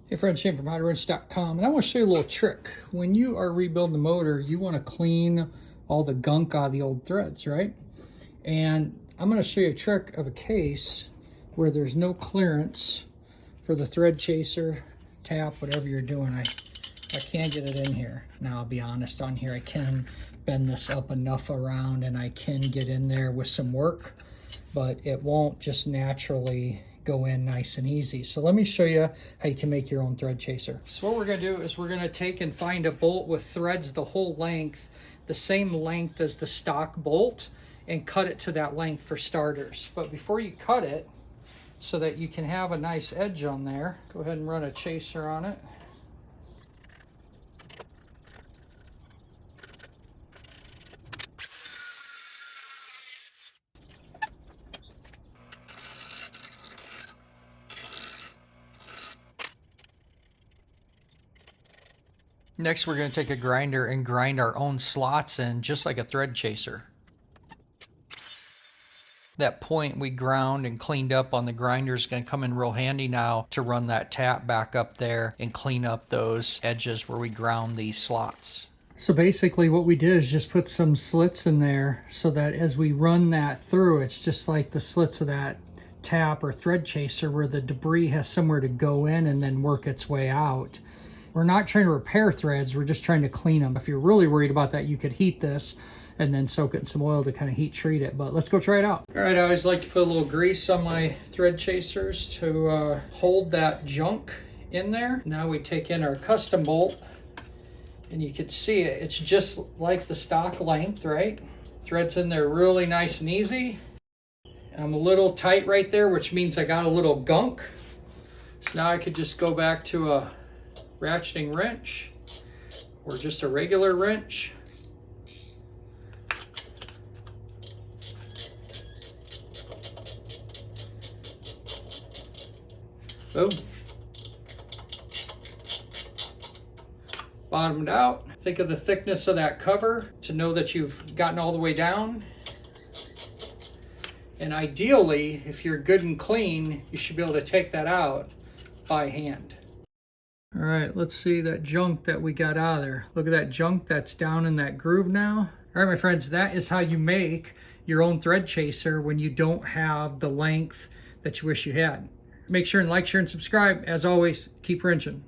Hey friends, Shane from HowToWrench.com, and I want to show you a little trick. When you are rebuilding the motor, you want to clean all the gunk out of the old threads, right? And I'm going to show you a trick of a case where there's no clearance for the thread chaser, tap, whatever you're doing. I can't get it in here. Now, I'll be honest, on here I can bend this up enough around and I can get in there with some work, but it won't just naturally go in nice and easy. So let me show you how you can make your own thread chaser. So what we're going to do is we're going to take and find a bolt with threads the whole length, the same length as the stock bolt, and cut it to that length for starters. But before you cut it, so that you can have a nice edge on there, go ahead and run a chaser on it. Next, we're going to take a grinder and grind our own slots in, just like a thread chaser. That point we ground and cleaned up on the grinder is going to come in real handy now to run that tap back up there and clean up those edges where we ground these slots. So basically what we did is just put some slits in there so that as we run that through, it's just like the slits of that tap or thread chaser where the debris has somewhere to go in and then work its way out. We're not trying to repair threads, we're just trying to clean them. If you're really worried about that, you could heat this and then soak it in some oil to kind of heat treat it. But let's go try it out. All right, I always like to put a little grease on my thread chasers to hold that junk in there. Now we take in our custom bolt, and you can see it. It's just like the stock length, right? Threads in there really nice and easy. I'm a little tight right there, which means I got a little gunk. So now I could just go back to a ratcheting wrench or just a regular wrench. Boom. Bottomed out. Think of the thickness of that cover to know that you've gotten all the way down. And ideally, if you're good and clean, you should be able to take that out by hand. All right, let's see that junk that we got out of there. Look at that junk that's down in that groove now. All right, my friends, that is how you make your own thread chaser when you don't have the length that you wish you had. Make sure and like, share, and subscribe. As always, keep wrenching.